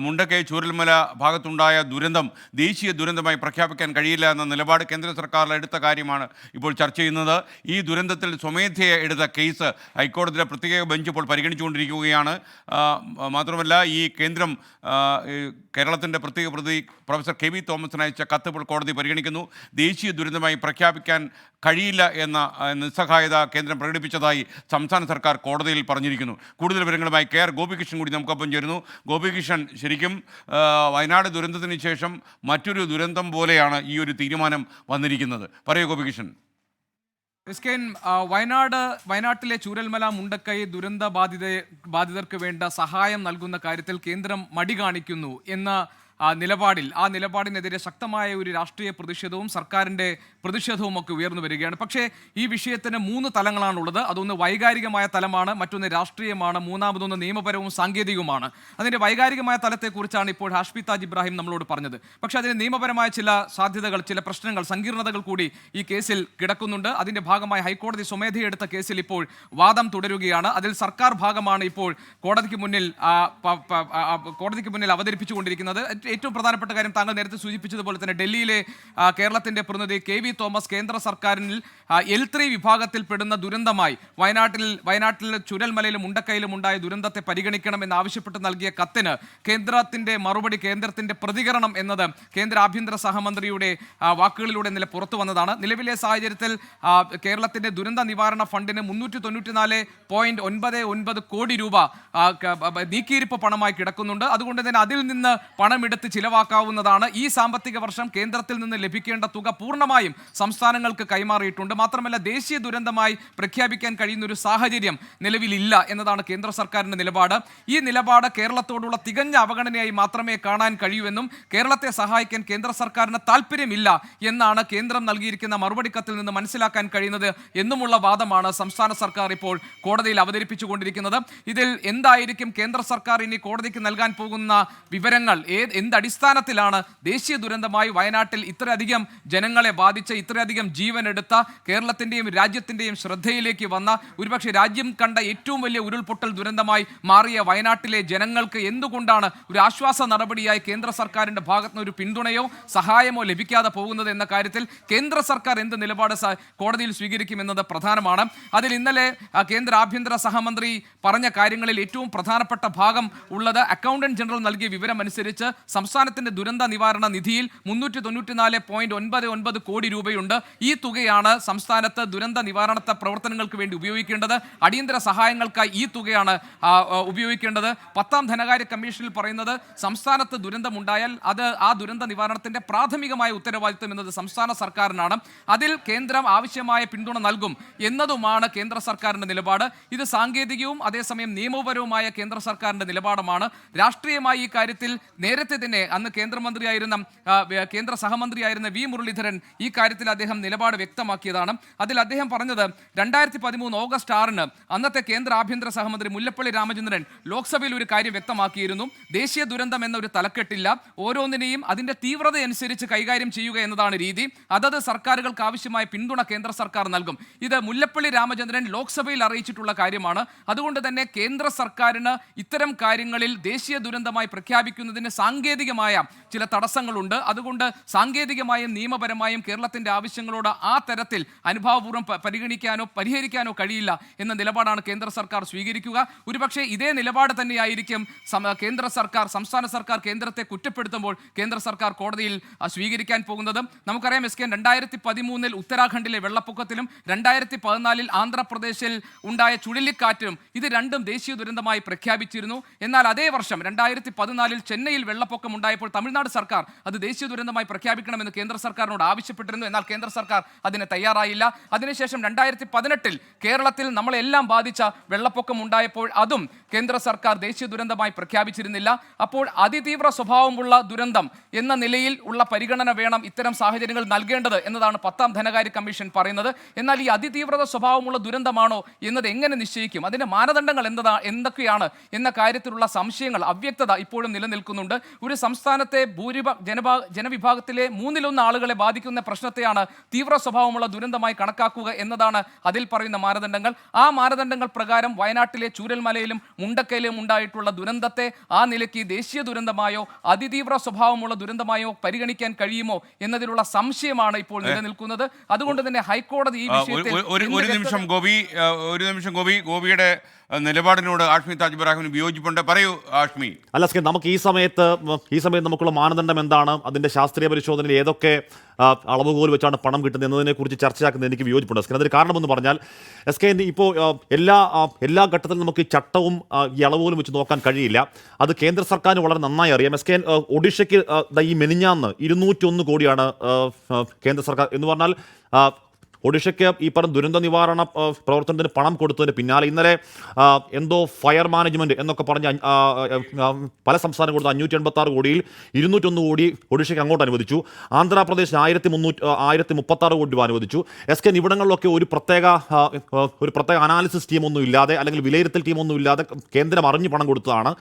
മുണ്ടക്കൈ ചൂരൽമല ഭാഗത്തുണ്ടായ ദുരന്തം ദേശീയ ദുരന്തമായി പ്രഖ്യാപിക്കാൻ കഴിയില്ല എന്ന നിലപാട് കേന്ദ്ര സർക്കാർ എടുത്ത കാര്യമാണ് ഇപ്പോൾ ചർച്ച ചെയ്യുന്നത്. ഈ ദുരന്തത്തിൽ സ്വമേധയെ എടുത്ത കേസ് ഹൈക്കോടതിയിലെ പ്രത്യേക ബെഞ്ച് ഇപ്പോൾ പരിഗണിച്ചുകൊണ്ടിരിക്കുകയാണ്. മാത്രമല്ല ഈ കേന്ദ്രം കേരളത്തിൻ്റെ പ്രത്യേക പ്രതി പ്രൊഫസർ കെ വി തോമസിന് അയച്ച കത്ത് ഇപ്പോൾ കോടതി പരിഗണിക്കുന്നു. ദേശീയ ദുരന്തമായി പ്രഖ്യാപിക്കാൻ കഴിയില്ല എന്ന നിസ്സഹായത കേന്ദ്രം പ്രകടിപ്പിച്ചതായി സംസ്ഥാന സർക്കാർ കോടതിയിൽ പറഞ്ഞിരിക്കുന്നു. കൂടുതൽ വിവരങ്ങളുമായി KR ഗോപികൃഷ്ണൻ കൂടി നമുക്കൊപ്പം ചേരുന്നു. ഗോപികൃഷ്ണൻ, ശരിക്കും വയനാട് ദുരന്തത്തിന് ശേഷം മറ്റൊരു ദുരന്തം പോലെയാണ് ഈ ഒരു തീരുമാനം വന്നിരിക്കുന്നത്. പറയൂ ഗോപികൃഷ്ണൻ. വയനാട്ടിലെ ചൂരൽമല മുണ്ടക്കൈ ദുരന്ത ബാധിതർക്ക് വേണ്ട സഹായം നൽകുന്ന കാര്യത്തിൽ കേന്ദ്രം മടി കാണിക്കുന്നു എന്ന ആ നിലപാടിനെതിരെ ശക്തമായ ഒരു രാഷ്ട്രീയ പ്രതിഷേധവും സർക്കാരിൻ്റെ പ്രതിഷേധവും ഒക്കെ ഉയർന്നു വരികയാണ്. പക്ഷേ ഈ വിഷയത്തിന് 3 തലങ്ങളാണുള്ളത്. അതൊന്ന് വൈകാരികമായ തലമാണ്, മറ്റൊന്ന് രാഷ്ട്രീയമാണ്, മൂന്നാമതൊന്ന് നിയമപരവും സാങ്കേതികവുമാണ്. അതിൻ്റെ വൈകാരികമായ തലത്തെക്കുറിച്ചാണ് ഇപ്പോൾ ഹാഷ്മി താജ് ഇബ്രാഹിം നമ്മളോട് പറഞ്ഞത്. പക്ഷേ അതിന് നിയമപരമായ ചില സാധ്യതകൾ, ചില പ്രശ്നങ്ങൾ, സങ്കീർണതകൾ കൂടി ഈ കേസിൽ കിടക്കുന്നുണ്ട്. അതിൻ്റെ ഭാഗമായി ഹൈക്കോടതി സ്വമേധയെടുത്ത കേസിൽ ഇപ്പോൾ വാദം തുടരുകയാണ്. അതിൽ സർക്കാർ ഭാഗമാണ് ഇപ്പോൾ കോടതിക്ക് മുന്നിൽ അവതരിപ്പിച്ചുകൊണ്ടിരിക്കുന്നത്. ഏറ്റവും പ്രധാനപ്പെട്ട കാര്യം താങ്കൾ നേരത്തെ സൂചിപ്പിച്ചതുപോലെ തന്നെ ഡൽഹിയിലെ കേരളത്തിൻ്റെ പ്രതിനിധി കെ വി തോമസ് കേന്ദ്ര സർക്കാരിൽ L3 വിഭാഗത്തിൽ പെടുന്ന ദുരന്തമായി വയനാട്ടിൽ ചുരൽമലയിലും മുണ്ടക്കൈയിലും ഉണ്ടായ ദുരന്തത്തെ പരിഗണിക്കണമെന്ന് ആവശ്യപ്പെട്ട് നൽകിയ കത്തിന് കേന്ദ്രത്തിൻ്റെ മറുപടി, കേന്ദ്രത്തിൻ്റെ പ്രതികരണം എന്നത് കേന്ദ്ര ആഭ്യന്തര സഹമന്ത്രിയുടെ വാക്കുകളിലൂടെ ഇന്നലെ പുറത്തു വന്നതാണ്. നിലവിലെ സാഹചര്യത്തിൽ കേരളത്തിൻ്റെ ദുരന്ത നിവാരണ ഫണ്ടിന് 394.99 കോടി രൂപ നീക്കിയിരിപ്പ് പണമായി കിടക്കുന്നുണ്ട്. അതുകൊണ്ട് തന്നെ അതിൽ നിന്ന് പണമെടുത്ത് ചിലവാക്കാവുന്നതാണ്. ഈ സാമ്പത്തിക വർഷം കേന്ദ്രത്തിൽ നിന്ന് ലഭിക്കേണ്ട തുക പൂർണ്ണമായും സംസ്ഥാനങ്ങൾക്ക് കൈമാറിയിട്ടുണ്ട്. മാത്രമല്ല ദേശീയ ദുരന്തമായി പ്രഖ്യാപിക്കാൻ കഴിയുന്ന ഒരു സാഹചര്യം നിലവിലില്ല എന്നതാണ് കേന്ദ്ര സർക്കാരിൻ്റെ നിലപാട്. ഈ നിലപാട് കേരളത്തോടുള്ള തികഞ്ഞ അവഗണനയായി മാത്രമേ കാണാൻ കഴിയൂവെന്നും കേരളത്തെ സഹായിക്കാൻ കേന്ദ്ര സർക്കാരിന് താല്പര്യമില്ല എന്നാണ് കേന്ദ്രം നൽകിയിരിക്കുന്ന മറുപടി കത്തിൽ നിന്ന് മനസ്സിലാക്കാൻ കഴിയുന്നത് എന്നുമുള്ള വാദമാണ് സംസ്ഥാന സർക്കാർ ഇപ്പോൾ കോടതിയിൽ അവതരിപ്പിച്ചുകൊണ്ടിരിക്കുന്നത്. ഇതിൽ എന്തായിരിക്കും കേന്ദ്ര സർക്കാർ ഇനി കോടതിക്ക് നൽകാൻ പോകുന്ന വിവരങ്ങൾ, എന്തടിസ്ഥാനത്തിലാണ് ദേശീയ ദുരന്തമായി വയനാട്ടിൽ ഇത്രയധികം ജനങ്ങളെ ബാധിച്ച, ഇത്രയധികം ജീവൻ എടുത്ത, കേരളത്തിൻ്റെയും രാജ്യത്തിൻ്റെയും ശ്രദ്ധയിലേക്ക് വന്ന, ഒരുപക്ഷെ രാജ്യം കണ്ട ഏറ്റവും വലിയ ഉരുൾപൊട്ടൽ ദുരന്തമായി മാറിയ വയനാട്ടിലെ ജനങ്ങൾക്ക് എന്തുകൊണ്ടാണ് ഒരു ആശ്വാസ നടപടിയായി കേന്ദ്ര സർക്കാരിൻ്റെ ഭാഗത്തുനിന്ന് ഒരു പിന്തുണയോ സഹായമോ ലഭിക്കാതെ പോകുന്നത് എന്ന കാര്യത്തിൽ കേന്ദ്ര സർക്കാർ എന്ത് നിലപാട് കോടതിയിൽ സ്വീകരിക്കുമെന്നത് പ്രധാനമാണ്. അതിൽ ഇന്നലെ കേന്ദ്ര ആഭ്യന്തര സഹമന്ത്രി പറഞ്ഞ കാര്യങ്ങളിൽ ഏറ്റവും പ്രധാനപ്പെട്ട ഭാഗം ഉള്ളത് അക്കൗണ്ടന്റ് ജനറൽ നൽകിയ വിവരം അനുസരിച്ച് സംസ്ഥാനത്തിന്റെ ദുരന്ത നിവാരണ നിധിയിൽ 394.99 കോടി രൂപയുണ്ട്. ഈ തുകയാണ് സംസ്ഥാനത്ത് ദുരന്ത നിവാരണ പ്രവർത്തനങ്ങൾക്ക് വേണ്ടി ഉപയോഗിക്കേണ്ടത്. അടിയന്തര സഹായങ്ങൾക്കായി ഈ തുകയാണ് ഉപയോഗിക്കേണ്ടത്. 10ാം ധനകാര്യ കമ്മീഷനിൽ പറയുന്നത് സംസ്ഥാനത്ത് ദുരന്തമുണ്ടായാൽ ആ ദുരന്ത നിവാരണത്തിന്റെ പ്രാഥമികമായ ഉത്തരവാദിത്വം എന്നത് സംസ്ഥാന സർക്കാരിനാണ്. അതിൽ കേന്ദ്രം ആവശ്യമായ പിന്തുണ നൽകും എന്നതുമാണ് കേന്ദ്ര സർക്കാരിന്റെ നിലപാട്. ഇത് സാങ്കേതികവും അതേസമയം നിയമപരവുമായ കേന്ദ്ര സർക്കാരിന്റെ നിലപാടുമാണ്. രാഷ്ട്രീയമായി ഈ കാര്യത്തിൽ നേരത്തെ തന്നെ അന്ന് കേന്ദ്ര സഹമന്ത്രിയായിരുന്ന വി മുരളീധരൻ ഈ കാര്യത്തിൽ അദ്ദേഹം നിലപാട് വ്യക്തമാക്കിയതാണ്. അതിൽ അദ്ദേഹം പറഞ്ഞത് 2013 ഓഗസ്റ്റ് 6 അന്നത്തെ കേന്ദ്ര ആഭ്യന്തര സഹമന്ത്രി മുല്ലപ്പള്ളി രാമചന്ദ്രൻ ലോക്സഭയിൽ ഒരു കാര്യം വ്യക്തമാക്കിയിരുന്നു. ദേശീയ ദുരന്തം എന്നൊരു തലക്കെട്ടില്ല, ഓരോന്നിനെയും അതിന്റെ തീവ്രതയനുസരിച്ച് കൈകാര്യം ചെയ്യുക എന്നതാണ് രീതി. അതത് സർക്കാരുകൾക്ക് ആവശ്യമായ പിന്തുണ കേന്ദ്ര സർക്കാർ നൽകും. ഇത് മുല്ലപ്പള്ളി രാമചന്ദ്രൻ ലോക്സഭയിൽ അറിയിച്ചിട്ടുള്ള കാര്യമാണ്. അതുകൊണ്ട് തന്നെ കേന്ദ്ര സർക്കാരിന് ഇത്തരം കാര്യങ്ങളിൽ ദേശീയ ദുരന്തമായി പ്രഖ്യാപിക്കുന്നതിന് സാങ്കേതികമായ ചില തടസ്സങ്ങളുണ്ട്. അതുകൊണ്ട് സാങ്കേതികമായും നിയമപരമായും കേരളത്തിന്റെ ആവശ്യങ്ങളോട് ആ തരത്തിൽ അനുഭാവപൂർവ്വം പരിഹരിക്കാനോ കഴിയില്ല എന്ന നിലപാടാണ് കേന്ദ്ര സർക്കാർ സ്വീകരിക്കുക. ഒരുപക്ഷെ ഇതേ നിലപാട് തന്നെയായിരിക്കും സംസ്ഥാന സർക്കാർ കേന്ദ്രത്തെ കുറ്റപ്പെടുത്തുമ്പോൾ കേന്ദ്ര സർക്കാർ കോടതിയിൽ സ്വീകരിക്കാൻ പോകുന്നത്. നമുക്കറിയാം SK 2013 ഉത്തരാഖണ്ഡിലെ വെള്ളപ്പൊക്കത്തിലും 2014 ആന്ധ്രാപ്രദേശിൽ ഉണ്ടായ ചുഴലിക്കാറ്റിലും ഇത് രണ്ടും ദേശീയ ദുരന്തമായി പ്രഖ്യാപിച്ചിരുന്നു. എന്നാൽ അതേ വർഷം 2014 ചെന്നൈയിൽ വെള്ളപ്പൊക്കം ഉണ്ടായപ്പോൾ തമിഴ്നാട് സർക്കാർ അത് ദേശീയ ദുരന്തമായി പ്രഖ്യാപിക്കണമെന്ന് കേന്ദ്ര സർക്കാരിനോട് ആവശ്യപ്പെട്ടിരുന്നു. എന്നാൽ കേന്ദ്ര സർക്കാർ അതിന് തയ്യാറായില്ല. അതിനുശേഷം 2018 കേരളത്തിൽ നമ്മളെല്ലാം ബാധിച്ച വെള്ളപ്പൊക്കം ഉണ്ടായപ്പോൾ അതും കേന്ദ്ര സർക്കാർ ദേശീയ ദുരന്തമായി പ്രഖ്യാപിച്ചിരുന്നില്ല. അപ്പോൾ അതിതീവ്ര സ്വഭാവമുള്ള ദുരന്തം എന്ന നിലയിൽ ഉള്ള പരിഗണന വേണം ഇത്തരം സാഹചര്യങ്ങൾ നൽകേണ്ടത് എന്നതാണ് 10ാം ധനകാര്യ കമ്മീഷൻ പറയുന്നത്. എന്നാൽ ഈ അതിതീവ്രത സ്വഭാവമുള്ള ദുരന്തമാണോ എന്നത് എങ്ങനെ നിശ്ചയിക്കും, അതിൻ്റെ മാനദണ്ഡങ്ങൾ എന്തൊക്കെയാണ് എന്ന കാര്യത്തിലുള്ള സംശയങ്ങൾ, അവ്യക്തത ഇപ്പോഴും നിലനിൽക്കുന്നുണ്ട്. ഒരു സംസ്ഥാനത്തെ ജനവിഭാഗത്തിലെ 1/3 ആളുകളെ ബാധിക്കുന്ന പ്രശ്നത്തെയാണ് തീവ്ര സ്വഭാവമുള്ള ദുരന്തമായി കണക്കാക്കുക എന്നതാണ് അതിൽ പറയുന്ന മാനദണ്ഡങ്ങൾ. ആ മാനദണ്ഡങ്ങൾ പ്രകാരം വയനാട്ടിലെ ചൂരൽമലയിലും മുണ്ടക്കയിലും ഉണ്ടായിട്ടുള്ള ദുരന്തത്തെ ആ നിലയ്ക്ക് ദേശീയ ദുരന്തമായോ അതിതീവ്ര സ്വഭാവമുള്ള ദുരന്തമായോ പരിഗണിക്കാൻ കഴിയുമോ എന്നതിലുള്ള സംശയമാണ് ഇപ്പോൾ നിലനിൽക്കുന്നത്. അതുകൊണ്ട് തന്നെ ഹൈക്കോടതി ഈ വിഷയത്തിൽ ഒരു നിമിഷം ഗോപിയുടെ നിലപാടിനോട് ആഷ്മി താജ് ഇബ്രാഹിമിന് വിയോജിപ്പുണ്ട്. പറയൂ ആഷ്മി. അല്ല സ്കേ, നമുക്ക് ഈ സമയത്ത് നമുക്കുള്ള മാനദണ്ഡം എന്താണ്, അതിന്റെ ശാസ്ത്രീയ പരിശോധനയിൽ ഏതൊക്കെ അളവുകോൽ വെച്ചാണ് പണം കിട്ടുന്നത് എന്നതിനെ കുറിച്ച് ചർച്ചയാക്കുന്നത് എനിക്ക് വിയോജിപ്പുണ്ട് എസ്കേ. അതിന് കാരണമെന്ന് പറഞ്ഞാൽ എസ്കെ ഇപ്പോൾ എല്ലാ ഘട്ടത്തിലും നമുക്ക് ഈ ചട്ടവും ഈ അളവുകോലും വെച്ച് നോക്കാൻ കഴിയില്ല. അത് കേന്ദ്ര സർക്കാരിന് വളരെ നന്നായി അറിയാം. എസ്കെ, ഒഡീഷയ്ക്ക് ഈ മെനിഞ്ഞാന്ന് 201 കോടിയാണ് കേന്ദ്ര സർക്കാർ എന്ന് പറഞ്ഞാൽ ഒഡീഷയ്ക്ക് ഈ പറഞ്ഞ ദുരന്ത നിവാരണ പ്രവർത്തനത്തിന് പണം കൊടുത്തതിന് പിന്നാലെ ഇന്നലെ എന്തോ ഫയർ മാനേജ്മെന്റ് എന്നൊക്കെ പറഞ്ഞ് പല സംസ്ഥാനം കൊടുത്ത 586 കോടിയിൽ 201 കോടി ഒഡീഷയ്ക്ക് അങ്ങോട്ട് അനുവദിച്ചു. ആന്ധ്രാപ്രദേശിന് 1036 കോടി രൂപ അനുവദിച്ചു. എസ്കെ, ഇവിടങ്ങളിലൊക്കെ ഒരു പ്രത്യേക അനാലിസിസ് ടീമൊന്നും ഇല്ലാതെ അല്ലെങ്കിൽ വിലയിരുത്തൽ ടീമൊന്നും ഇല്ലാതെ കേന്ദ്രം അറിഞ്ഞ് പണം കൊടുത്തതാണ്.